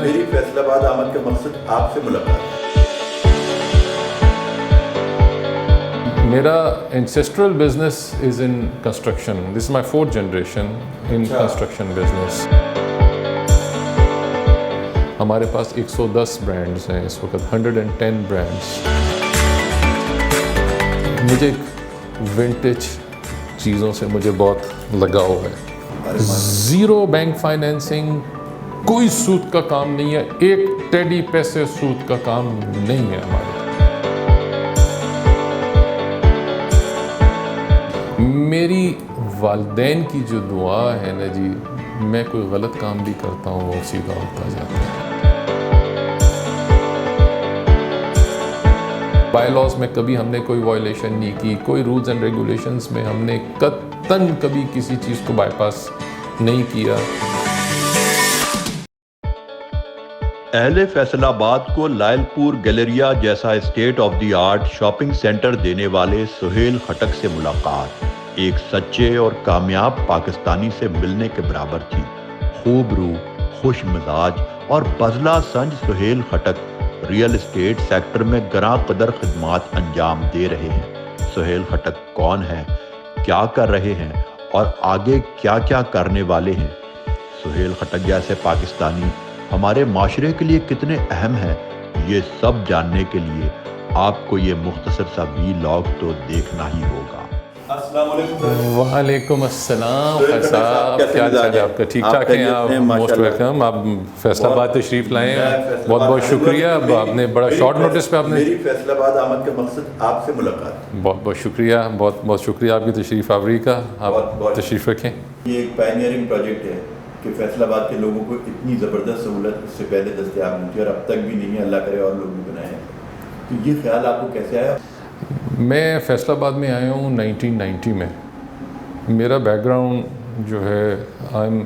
میری فیصل آباد آمد کا مقصد آپ سے ملاقات. میرا ancestral business is in construction. This is my 4th generation in construction business. ہمارے پاس 110 برانڈز ہیں اس وقت, 110 برانڈز. مجھے ونٹیج چیزوں سے مجھے بہت لگاؤ ہے. زیرو بینک فائنینسنگ, کوئی سود کا کام نہیں ہے, ایک ٹیڈی پیسے سود کا کام نہیں ہے ہمارے. میری والدین کی جو دعا ہے نا جی, میں کوئی غلط کام بھی کرتا ہوں وہ سیدھا ہوتا جاتا ہے. بائی لاز میں کبھی ہم نے کوئی وائلیشن نہیں کی, کوئی رولز اینڈ ریگولیشنز میں ہم نے قطعاً کبھی کسی چیز کو بائی پاس نہیں کیا. اہل فیصل آباد کو لائل پور گیلریا جیسا state of the art shopping centre دینے والے سہیل خٹک سے ملاقات ایک سچے اور کامیاب پاکستانی سے ملنے کے برابر تھی. خوب روح, خوش مزاج اور بزلہ سنج Sohail Khattak real estate sector میں گراں قدر خدمات انجام دے رہے ہیں. سہیل خٹک کون ہیں, کیا کر رہے ہیں اور آگے کیا کیا کرنے والے ہیں؟ سہیل خٹک جیسے پاکستانی ہمارے معاشرے کے لیے کتنے اہم ہیں, یہ سب جاننے کے لیے آپ کو یہ مختصر سا ویلاگ تو دیکھنا ہی ہوگا. السلام علیکم. وعلیکم السلام. صاحب کیا حال ہے آپ کا؟ ٹھیک ٹھاک ہیں آپ؟ Most welcome. آپ فیصل آباد تشریف لائے ہیں, بہت بہت شکریہ. آپ نے بڑا شارٹ نوٹس پہ آپ نے میری فیصل آباد آمد کا مقصد آپ سے ملاقات. بہت بہت شکریہ, بہت بہت شکریہ آپ کی تشریف آوری کا. آپ تشریف رکھیں. یہ ایک پائنیئرنگ پروجیکٹ ہے کہ فیصل آباد کے لوگوں کو اتنی زبردست سہولت اس سے پہلے دستیاب نہیں تھی اور اب تک بھی نہیں ہے, اللہ کرے اور لوگ بھی بنائے ہیں. تو یہ خیال آپ کو کیسے آیا؟ میں فیصل آباد میں آیا ہوں 1990 میں. میرا بیک گراؤنڈ جو ہے, آئی ایم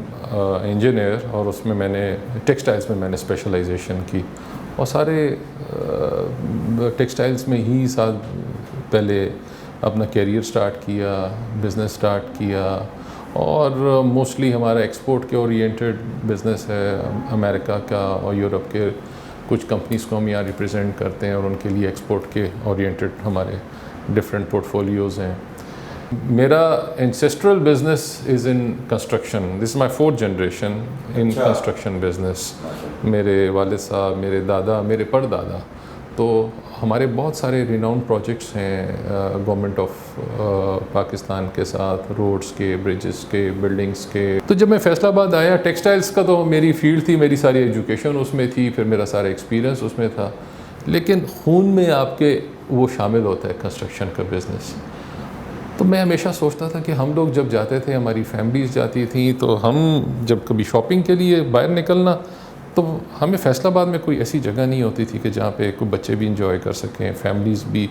انجینئر, اور اس میں نے ٹیکسٹائلز میں نے اسپیشلائزیشن کی, اور سارے ٹیکسٹائلز میں ہی ساتھ پہلے اپنا کیریئر سٹارٹ کیا, بزنس سٹارٹ کیا, اور موسٹلی ہمارا ایکسپورٹ کے اورینٹڈ بزنس ہے. امریکہ کا اور یورپ کے کچھ کمپنیز کو ہم یہاں ریپرزینٹ کرتے ہیں اور ان کے لیے ایکسپورٹ کے اورینٹڈ ہمارے ڈفرینٹ پورٹ فولیوز ہیں. میرا ancestral business is in construction. This is my 4th generation in construction business. میرے والد صاحب, میرے دادا, میرے پردادا, تو ہمارے بہت سارے ریناؤنڈ پروجیکٹس ہیں گورنمنٹ آف پاکستان کے ساتھ, روڈز کے, بریجز کے, بلڈنگز کے. تو جب میں فیصل آباد آیا, ٹیکسٹائلز کا تو میری فیلڈ تھی, میری ساری ایجوکیشن اس میں تھی, پھر میرا سارا ایکسپیرینس اس میں تھا, لیکن خون میں آپ کے وہ شامل ہوتا ہے کنسٹرکشن کا بزنس. تو میں ہمیشہ سوچتا تھا کہ ہم لوگ جب جاتے تھے, ہماری فیملیز جاتی تھیں, تو ہم جب کبھی شاپنگ کے لیے باہر نکلنا, تو ہمیں فیصل آباد میں کوئی ایسی جگہ نہیں ہوتی تھی کہ جہاں پہ کوئی بچے بھی انجوائے کر سکیں, فیملیز بھی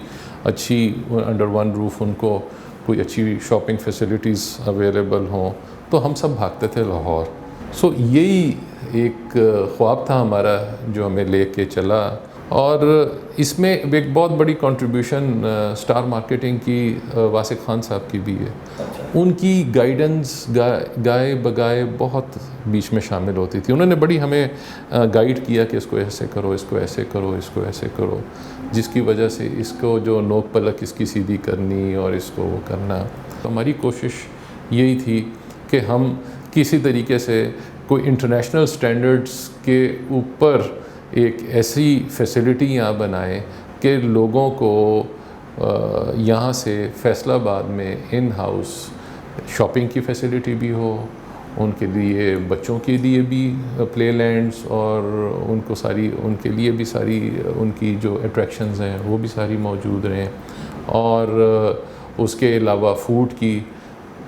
اچھی انڈر ون روف ان کو کوئی اچھی شاپنگ فیسلٹیز اویلیبل ہوں. تو ہم سب بھاگتے تھے لاہور. سو یہی ایک خواب تھا ہمارا جو ہمیں لے کے چلا, اور اس میں ایک بہت بڑی کنٹریبیوشن اسٹار مارکیٹنگ کی واسق خان صاحب کی بھی ہے. ان کی گائیڈنس گائے بگائے بہت بیچ میں شامل ہوتی تھی. انہوں نے بڑی ہمیں گائیڈ کیا کہ اس کو ایسے کرو, اس کو ایسے کرو, اس کو ایسے کرو, جس کی وجہ سے اس کو جو نوک پلک اس کی سیدھی کرنی اور اس کو وہ کرنا. ہماری کوشش یہی تھی کہ ہم کسی طریقے سے کوئی انٹرنیشنل سٹینڈرڈز کے اوپر ایک ایسی فیسلٹی یہاں بنائیں کہ لوگوں کو یہاں سے فیصل آباد میں ان ہاؤس شاپنگ کی فیسلٹی بھی ہو, ان کے لیے بچوں کے لیے بھی پلے لینڈز, اور ان کو ساری ان کے لیے بھی ساری ان کی جو اٹریکشنز ہیں وہ بھی ساری موجود رہیں, اور اس کے علاوہ فوڈ کی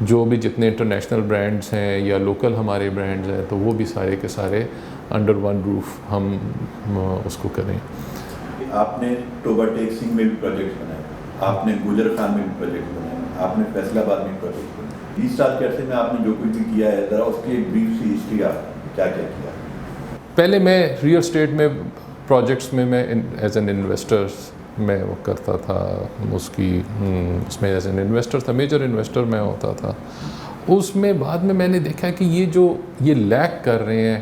جو بھی جتنے انٹرنیشنل برانڈز ہیں یا لوکل ہمارے برانڈز ہیں, تو وہ بھی سارے کے سارے انڈر ون روف ہم اس کو کریں. آپ نے ٹوبا ٹیک سنگھ میں بھی پروجیکٹ بنائے, آپ نے گوجر خان میں بھی پروجیکٹ بنائے, آپ نے فیصل آباد میں بھی پروجیکٹ بنائے. 20 سال کے عرصے میں آپ نے جو کچھ بھی کیا ہے, ذرا اس کی ایک بریف سی ہسٹری آپ کیا کیا کیا؟ پہلے میں ریئل اسٹیٹ میں پروجیکٹس میں ایز این انویسٹرس میں وہ کرتا تھا, اس میں ایز این انویسٹر تھا, میجر انویسٹر میں ہوتا تھا. اس میں بعد میں نے دیکھا کہ یہ لیک کر رہے ہیں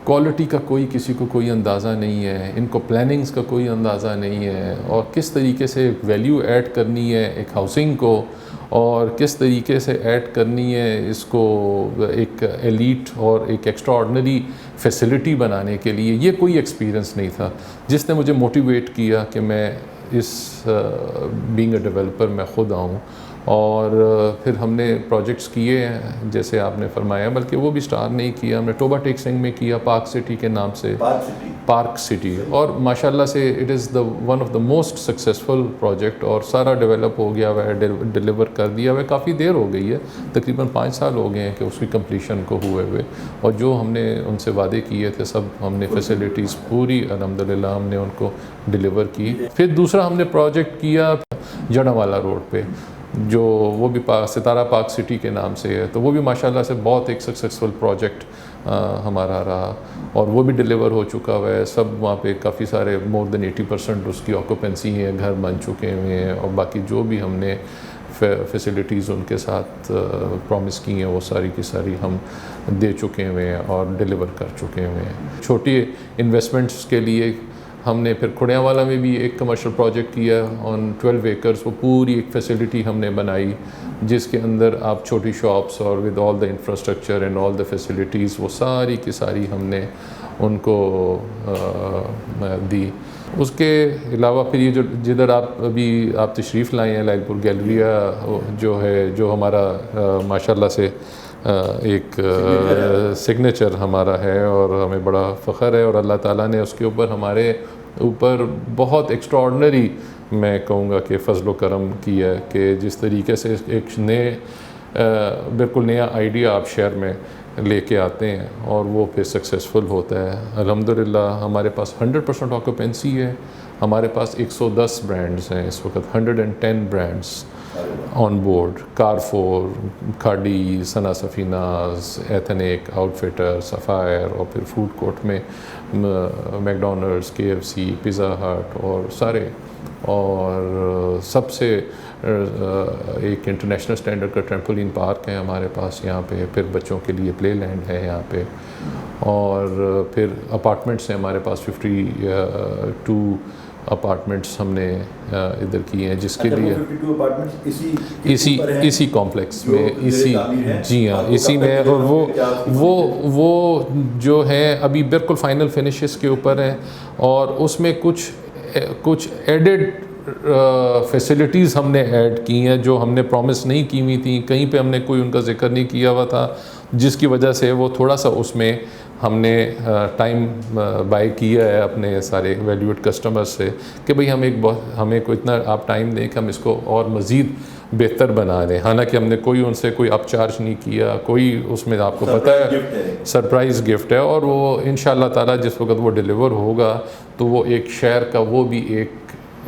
کوالٹی کا کسی کو کوئی اندازہ نہیں ہے، ان کو پلاننگز کا کوئی اندازہ نہیں ہے، اور کس طریقے سے ویلیو ایڈ کرنی ہے ایک ہاؤسنگ کو، اور کس طریقے سے ایڈ کرنی ہے اس کو ایک ایلیٹ اور ایک ایکسٹرا آرڈنری فیسلٹی بنانے کے لیے، یہ کوئی ایکسپیرینس نہیں تھا جس نے مجھے موٹیویٹ کیا کہ میں اس بینگ اے ڈیولپر میں خود آؤں. اور پھر ہم نے پروجیکٹس کیے ہیں جیسے آپ نے فرمایا، بلکہ وہ بھی سٹار نہیں کیا، ہم نے ٹوبا ٹیک سنگھ میں کیا، پارک سٹی کے نام سے، پارک سٹی، اور ماشاءاللہ سے it is one of the most successful project, اور سارا ڈیولپ ہو گیا ہوا ہے، ڈیلیور کر دیا ہوا ہے. کافی دیر ہو گئی ہے، تقریباً 5 سال ہو گئے ہیں کہ اس کی کمپلیشن کو ہوئے، اور جو ہم نے ان سے وعدے کیے تھے سب ہم نے فیسلٹیز پوری الحمدللہ ہم نے ان کو ڈیلیور کی. پھر دوسرا ہم نے پروجیکٹ کیا جڑاوالا روڈ پہ، جو وہ بھی ستارہ پارک سٹی کے نام سے ہے، تو وہ بھی ماشاءاللہ سے بہت ایک سکسیزفل پروجیکٹ ہمارا رہا، اور وہ بھی ڈیلیور ہو چکا ہوا ہے. سب وہاں پہ کافی سارے مور دین 80% اس کی آکوپینسی ہے، گھر بن چکے ہوئے ہیں، اور باقی جو بھی ہم نے فیسلٹیز ان کے ساتھ پرومس کی ہیں وہ ساری کی ساری ہم دے چکے ہوئے ہیں اور ڈیلیور کر چکے ہوئے ہیں. چھوٹی انویسٹمنٹس کے لیے ہم نے پھر کھڑیاں والا میں بھی ایک کمرشل پروجیکٹ کیا آن 12 ایکرز. وہ پوری ایک فیسلٹی ہم نے بنائی جس کے اندر آپ چھوٹی شاپس اور with all the infrastructure and all the facilities وہ ساری کی ساری ہم نے ان کو دی. اس کے علاوہ پھر یہ جدھر آپ تشریف لائے ہیں لائل پور گیلریا جو ہے، جو ہمارا ماشاءاللہ سے ایک سگنیچر ہمارا ہے اور ہمیں بڑا فخر ہے، اور اللہ تعالیٰ نے اس کے اوپر ہمارے اوپر بہت ایکسٹرا آرڈنری میں کہوں گا کہ فضل و کرم کیا ہے کہ جس طریقے سے ایک بالکل نیا آئیڈیا آپ شہر میں لے کے آتے ہیں اور وہ پھر سکسیزفل ہوتا ہے. الحمدللہ ہمارے پاس 100% آکوپینسی ہے، ہمارے پاس 110 برانڈز ہیں اس وقت، 110 brands on board, Carrefour, Khaadi, Sana Safinaz, Ethnic, Outfitter, Sapphire, اور پھر فوڈ کورٹ میں میکڈونلڈس، KFC، پیزا ہٹ اور سارے، اور سب سے ایک انٹرنیشنل سٹینڈرڈ کا ٹریمپولین پارک ہے ہمارے پاس یہاں پہ، پھر بچوں کے لیے پلے لینڈ ہے یہاں پہ، اور پھر اپارٹمنٹس ہیں ہمارے پاس 52 اپارٹمنٹس ہم نے ادھر کیے ہیں جس کے لیے اسی کمپلیکس میں جی ہاں اسی میں، اور وہ جو ہے ابھی بالکل فائنل فنشز کے اوپر ہیں، اور اس میں کچھ ایڈڈ فیسلٹیز ہم نے ایڈ کی ہیں جو ہم نے پرومس نہیں کی ہوئی تھیں، کہیں پہ ہم نے کوئی ان کا ذکر نہیں کیا ہوا تھا، جس کی وجہ سے وہ تھوڑا سا اس میں ہم نے ٹائم بائی کیا ہے اپنے سارے ویلیوڈ کسٹمر سے کہ بھئی ہمیں کوئی اتنا آپ ٹائم دیں کہ ہم اس کو اور مزید بہتر بنا دیں. حالانکہ ہم نے ان سے کوئی اپ چارج نہیں کیا، کوئی اس میں آپ کو پتہ ہے سرپرائز گفٹ ہے، اور وہ انشاءاللہ تعالیٰ جس وقت وہ ڈیلیور ہوگا تو وہ ایک شہر کا وہ بھی ایک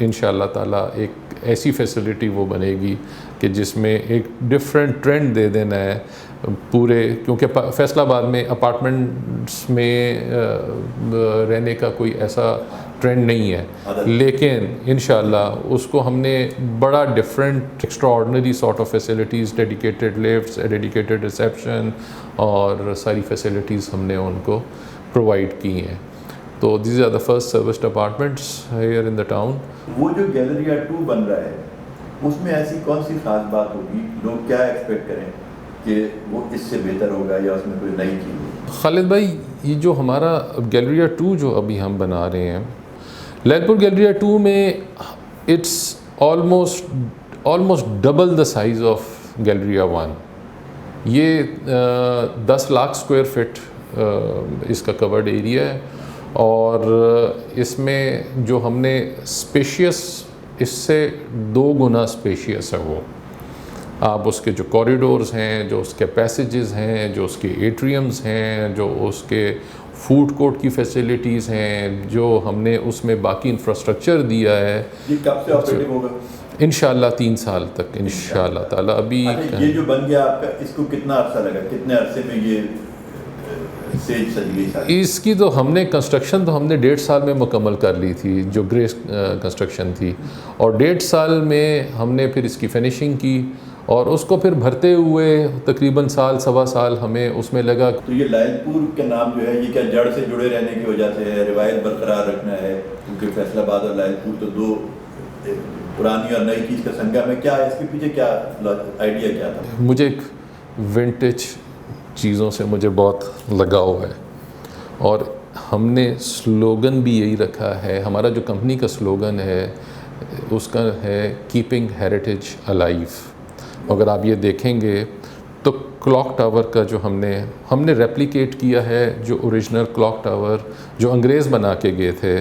انشاءاللہ تعالیٰ ایک ایسی فیسلٹی وہ بنے گی کہ جس میں ایک ڈیفرنٹ ٹرینڈ دے دینا ہے پورے، کیونکہ فیصل آباد میں اپارٹمنٹس میں رہنے کا کوئی ایسا ٹرینڈ نہیں ہے، لیکن انشاءاللہ اس کو ہم نے بڑا different extra ordinary sort of facilities, dedicated lifts, dedicated reception اور ساری فیسلٹیز ہم نے ان کو پرووائڈ کی ہیں. تو these are the first serviced apartments here in the town. وہ جو گیلریا 2 بن رہا ہے اس میں ایسی کون سی خاص بات ہوگی، لوگ کیا ایکسپیکٹ کریں کہ وہ اس سے بہتر ہوگا یا اس میں کوئی نئی چیز ہوگی؟ خالد بھائی، یہ جو ہمارا گیلریا 2 جو ابھی ہم بنا رہے ہیں لائل پور گیلریا 2 میں it's almost double the size of Galleria 1. یہ 10 لاکھ اسکوائر فٹ اس کا کورڈ ایریا ہے، اور اس میں جو ہم نے اسپیشیس اس سے 2 گنا اسپیشیس ہے. وہ آپ اس کے جو کوریڈورز ہیں، جو اس کے پیسیجز ہیں، جو اس کے ایٹریمز ہیں، جو اس کے فوڈ کورٹ کی فیسلٹیز ہیں، جو ہم نے اس میں باقی انفراسٹرکچر دیا ہے. یہ کب سے آپریٹنگ ہوگا؟ انشاءاللہ 3 سال تک انشاءاللہ تعالیٰ. ابھی یہ جو بن گیا آپ کا، اس کو کتنا عرصہ لگا، کتنے عرصے میں یہ اس کی تو ہم نے کنسٹرکشن تو ہم نے 1.5 سال میں مکمل کر لی تھی، جو گریس کنسٹرکشن تھی، اور 1.5 سال میں ہم نے پھر اس کی فنیشنگ کی، اور اس کو پھر بھرتے ہوئے تقریباً سال سوا سال ہمیں اس میں لگا. تو یہ لائل پور کا نام جو ہے یہ کیا جڑ سے جڑے رہنے کی وجہ سے ہے, روایت برقرار رکھنا ہے, کیونکہ فیصل آباد اور لائل پور تو دو پرانی اور نئی چیز کا سنگم ہے, کیا اس کے پیچھے کیا آئیڈیا کیا تھا؟ مجھے ایک ونٹیج چیزوں سے مجھے بہت لگاؤ ہے, اور ہم نے سلوگن بھی یہی رکھا ہے. ہمارا جو کمپنی کا سلوگن ہے اس کا ہے کیپنگ ہیریٹیج الائیو. اگر آپ یہ دیکھیں گے تو کلاک ٹاور کا جو ہم نے ریپلیکیٹ کیا ہے, جو اوریجنل کلاک ٹاور جو انگریز بنا کے گئے تھے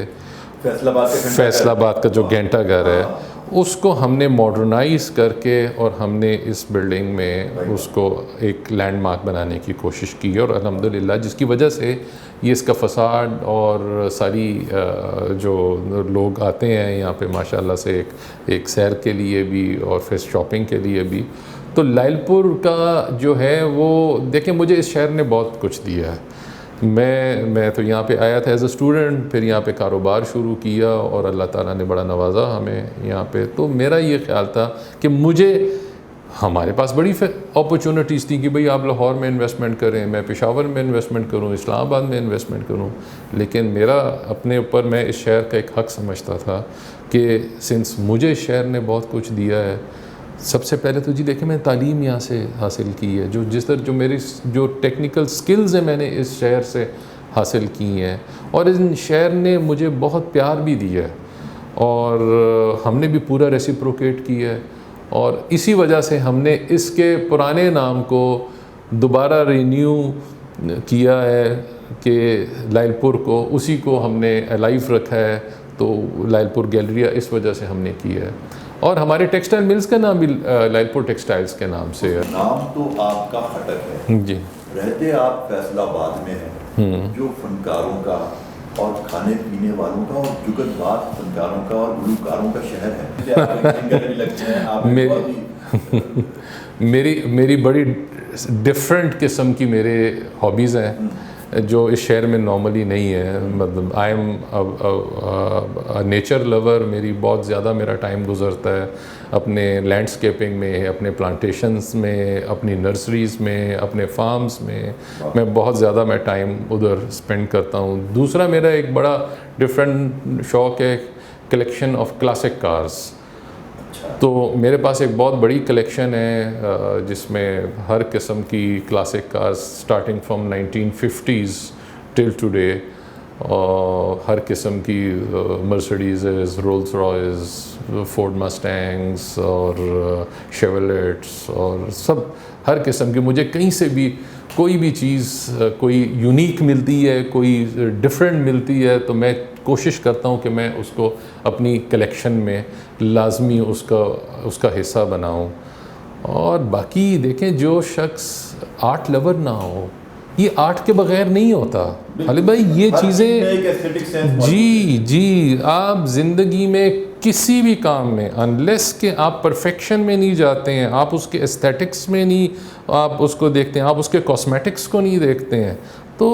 فیصل آباد کا جو گھنٹہ گھر ہے, اس کو ہم نے ماڈرنائز کر کے اور ہم نے اس بلڈنگ میں اس کو ایک لینڈ مارک بنانے کی کوشش کی, اور الحمدللہ جس کی وجہ سے یہ اس کا فساد اور ساری جو لوگ آتے ہیں یہاں پہ ماشاءاللہ سے ایک سیر کے لیے بھی اور پھر شاپنگ کے لیے بھی. تو لائل پور کا جو ہے وہ دیکھیں مجھے اس شہر نے بہت کچھ دیا ہے. میں تو یہاں پہ آیا تھا ایز اے اسٹوڈنٹ, پھر یہاں پہ کاروبار شروع کیا اور اللہ تعالیٰ نے بڑا نوازا ہمیں یہاں پہ. تو میرا یہ خیال تھا کہ ہمارے پاس بڑی اپرچونٹیز تھیں کہ بھئی آپ لاہور میں انویسٹمنٹ کریں, میں پشاور میں انویسٹمنٹ کروں, اسلام آباد میں انویسٹمنٹ کروں, لیکن میرا اپنے اوپر میں اس شہر کا ایک حق سمجھتا تھا کہ سنس مجھے اس شہر نے بہت کچھ دیا ہے. سب سے پہلے تو دیکھیں میں تعلیم یہاں سے حاصل کی ہے, جس طرح جو میری جو ٹیکنیکل سکلز ہیں میں نے اس شہر سے حاصل کی ہیں, اور اس شہر نے مجھے بہت پیار بھی دیا ہے اور ہم نے بھی پورا ریسیپروکیٹ کیا ہے. اور اسی وجہ سے ہم نے اس کے پرانے نام کو دوبارہ رینیو کیا ہے کہ لائل پور کو, اسی کو ہم نے الائیو رکھا ہے. تو لائل پور گیلریا اس وجہ سے ہم نے کیا ہے, اور ہمارے ٹیکسٹائل ملز کا نام بھی لائل پور ٹیکسٹائلز کے نام سے ہے. نام تو آپ کا خٹک ہے جی, رہتے آپ فیصل آباد میں ہیں, جو فنکاروں کا اور کھانے پینے والوں کا اور جگت باز فنکاروں کا اور گلوکاروں کا شہر ہے. میری بڑی ڈفرینٹ قسم کی میرے ہابیز ہیں جو اس شہر میں نارملی نہیں ہے. مطلب آئی ایم نیچر لور, میری بہت زیادہ میرا ٹائم گزرتا ہے اپنے لینڈسکیپنگ میں, اپنے پلانٹیشنز میں, اپنی نرسریز میں, اپنے فارمز میں بہت زیادہ میں ٹائم ادھر اسپینڈ کرتا ہوں. دوسرا میرا ایک بڑا ڈفرینٹ شوق ہے کلیکشن آف کلاسک کارز. تو میرے پاس ایک بہت بڑی کلیکشن ہے جس میں ہر قسم کی classic cars starting from 1950s till today, اور ہر قسم کی مرسڈیزز, رولز رائز, فورڈ مسٹینگز اور شیولیٹس اور سب ہر قسم کی. مجھے کہیں سے بھی کوئی بھی چیز کوئی یونیک ملتی ہے, کوئی ڈفرینٹ ملتی ہے, تو میں کوشش کرتا ہوں کہ میں اس کو اپنی کلیکشن میں لازمی اس کا حصہ بناؤں. اور باقی دیکھیں جو شخص آرٹ لور نہ ہو, یہ آرٹ کے بغیر نہیں ہوتا. خالد بھائی یہ چیزیں جی آپ زندگی میں کسی بھی کام میں انلیس کہ آپ پرفیکشن میں نہیں جاتے ہیں, آپ اس کے ایستھیٹکس میں نہیں آپ اس کو دیکھتے ہیں, آپ اس کے کاسمیٹکس کو نہیں دیکھتے ہیں, تو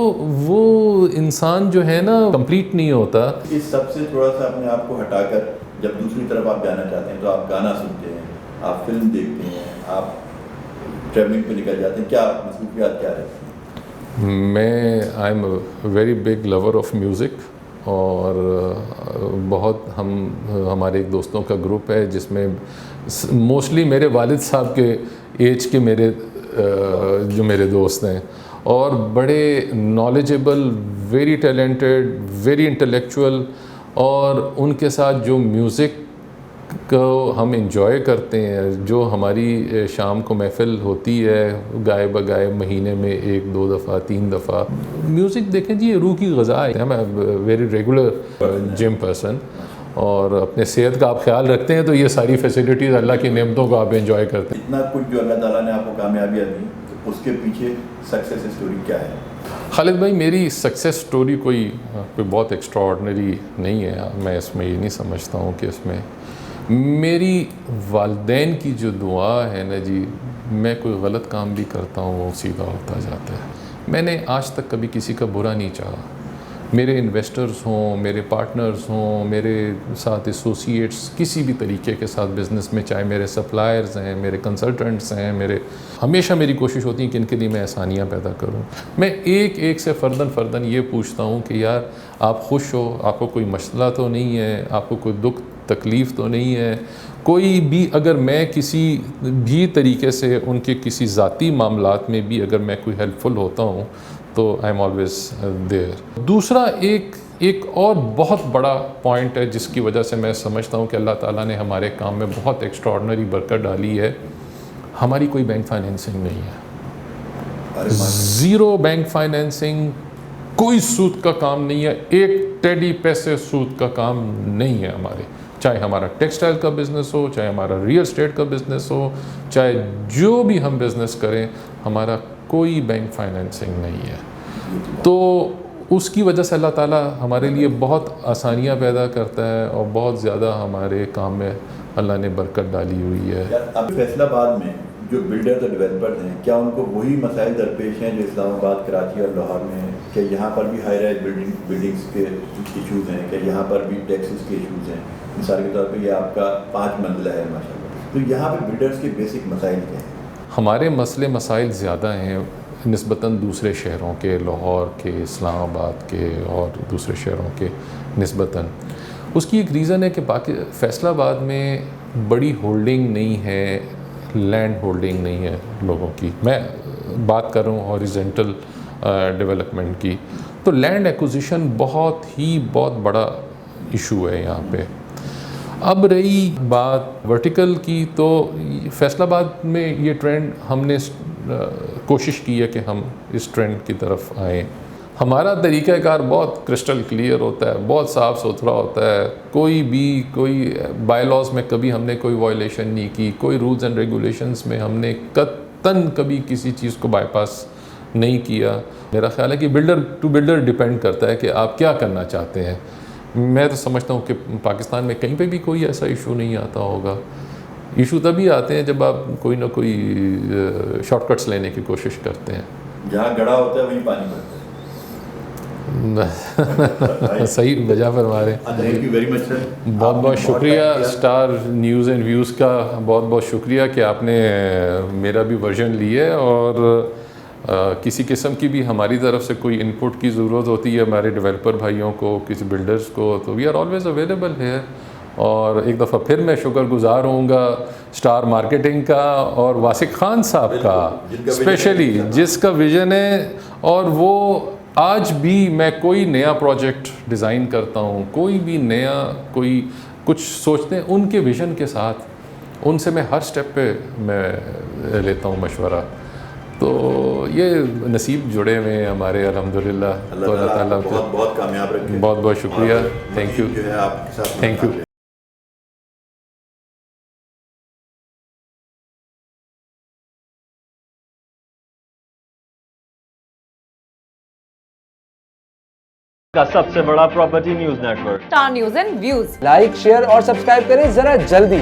وہ انسان جو ہے نا کمپلیٹ نہیں ہوتا. اس سب سے تھوڑا سا اپنے آپ کو ہٹا کر جب دوسری طرف آپ جانا چاہتے ہیں تو آپ گانا سنتے ہیں, آپ فلم دیکھتے ہیں, آپ ٹریولنگ پہ نکل جاتے ہیں, کیا مصروفیات کیا رہتی ہیں؟ میں I am a very big lover of music, اور بہت ہمارے ایک دوستوں کا گروپ ہے جس میں موسٹلی میرے والد صاحب کے ایج کے میرے دوست ہیں, اور بڑے knowledgeable, very talented, very intellectual, اور ان کے ساتھ جو میوزک کو ہم انجوائے کرتے ہیں, جو ہماری شام کو محفل ہوتی ہے گائے بگائے مہینے میں 1-2 دفعہ 3 دفعہ میوزک, دیکھیں جی یہ روح کی غذا ہے. میں ویری ریگولر جم پرسن, اور اپنے صحت کا آپ خیال رکھتے ہیں تو یہ ساری فیسلٹیز اللہ کی نعمتوں کو آپ انجوائے کرتے ہیں. اتنا کچھ جو اللہ تعالیٰ نے آپ کو کامیابیاں دی, اس کے پیچھے سکسیس اسٹوری کیا ہے؟ خالد بھائی میری سکسیس اسٹوری کوئی بہت ایکسٹرا آرڈنری نہیں ہے. میں اس میں یہ نہیں سمجھتا ہوں کہ اس میں میری والدین کی جو دعا ہے نا جی, میں کوئی غلط کام بھی کرتا ہوں وہ سیدھا ہوتا جاتا ہے. میں نے آج تک کبھی کسی کا برا نہیں چاہا. میرے انویسٹرز ہوں، میرے پارٹنرز ہوں، میرے ساتھ ایسوسیٹس کسی بھی طریقے کے ساتھ بزنس میں، چاہے میرے سپلائرز ہیں، میرے کنسلٹنٹس ہیں، ہمیشہ میری کوشش ہوتی ہے کہ ان کے لیے میں آسانیاں پیدا کروں. میں ایک سے فرداً یہ پوچھتا ہوں کہ یار آپ خوش ہو، آپ کو کوئی مسئلہ تو نہیں ہے، آپ کو کوئی دکھ تکلیف تو نہیں ہے، کوئی بھی اگر میں کسی بھی طریقے سے ان کے کسی ذاتی معاملات میں بھی اگر میں کوئی ہیلپ فل ہوتا ہوں تو آئی ایم آلویز دیئر. دوسرا ایک اور بہت بڑا پوائنٹ ہے جس کی وجہ سے میں سمجھتا ہوں کہ اللہ تعالیٰ نے ہمارے کام میں بہت ایکسٹراڈنری برکت ڈالی ہے، ہماری کوئی بینک فائنینسنگ نہیں ہے. زیرو بینک فائنینسنگ، کوئی سود کا کام نہیں ہے، ایک ٹیڈی پیسے سود کا کام نہیں ہے ہمارے. چاہے ہمارا ٹیکسٹائل کا بزنس ہو، چاہے ہمارا ریئل اسٹیٹ کا بزنس ہو، چاہے جو بھی ہم بزنس کریں، ہمارا کوئی بینک فائنینسنگ نہیں ہے. تو اس کی وجہ سے اللہ تعالیٰ ہمارے لیے بہت آسانیاں پیدا کرتا ہے اور بہت زیادہ ہمارے کام میں اللہ نے برکت ڈالی ہوئی ہے. اب فیصل آباد میں جو بلڈرز اور ڈیولپرز ہیں، کیا ان کو وہی مسائل درپیش ہیں جو اسلام آباد، کراچی اور لاہور میں ہیں؟ کہ یہاں پر بھی ہائی رائز بلڈنگز کے ایشوز ہیں، کہ یہاں پر بھی ٹیکسز کے ایشوز ہیں؟ مثال کے طور پہ یہ آپ کا 5 منزلہ ہے ماشاء اللہ، تو یہاں پہ بلڈرز کے بیسک مسائل کیا ہیں؟ ہمارے مسائل زیادہ ہیں نسبتاً دوسرے شہروں کے، لاہور کے، اسلام آباد کے اور دوسرے شہروں کے نسبتاً. اس کی ایک ریزن ہے کہ فیصل آباد میں بڑی ہولڈنگ نہیں ہے، لینڈ ہولڈنگ نہیں ہے لوگوں کی. میں بات کر رہا ہوں ہاریزونٹل ڈیولپمنٹ کی، تو لینڈ ایکوزیشن بہت بڑا ایشو ہے یہاں پہ. اب رہی بات ورٹیکل کی، تو فیصل آباد میں یہ ٹرینڈ ہم نے کوشش کی ہے کہ ہم اس ٹرینڈ کی طرف آئیں. ہمارا طریقہ کار بہت کرسٹل کلیئر ہوتا ہے، بہت صاف ستھرا ہوتا ہے. کوئی بائی لاز میں کبھی ہم نے کوئی وائلیشن نہیں کی، کوئی رولز اینڈ ریگولیشنز میں ہم نے قطعاً کبھی کسی چیز کو بائی پاس نہیں کیا. میرا خیال ہے کہ بلڈر ٹو بلڈر ڈیپینڈ کرتا ہے کہ آپ کیا کرنا چاہتے ہیں. میں تو سمجھتا ہوں کہ پاکستان میں کہیں پہ بھی کوئی ایسا ایشو نہیں آتا ہوگا. ایشو تبھی آتے ہیں جب آپ کوئی نہ کوئی شارٹ کٹس لینے کی کوشش کرتے ہیں. جہاں گڑھا ہوتا ہے وہیں پانی بھرتا ہے. صحیح بجا فرما رہے ہیں. تھینک یو ویری مچ سر. بہت شکریہ اسٹار نیوز اینڈ ویوز کا، بہت شکریہ کہ آپ نے میرا بھی ورژن لیے، اور کسی قسم کی بھی ہماری طرف سے کوئی ان پٹ کی ضرورت ہوتی ہے ہمارے ڈیولپر بھائیوں کو، کسی بلڈرز کو، تو وی آر آلویز اویلیبل ہے. اور ایک دفعہ پھر میں شکر گزار ہوں گا اسٹار مارکیٹنگ کا اور واسق خان صاحب کا اسپیشلی، جس کا ویژن ہے. اور وہ آج بھی میں کوئی نیا پروجیکٹ ڈیزائن کرتا ہوں، کوئی بھی نیا کوئی کچھ سوچتے ہیں، ان کے ویژن کے ساتھ ان سے میں ہر سٹیپ پہ میں لیتا ہوں مشورہ. تو یہ نصیب جڑے ہوئے ہیں ہمارے الحمدللہ. تو اللہ تعالیٰ بہت کامیاب رکھے. بہت شکریہ. Thank you. Thank you. کا سب سے بڑا property news network Star News and Views. Like, share اور سبسکرائب کریں ذرا جلدی.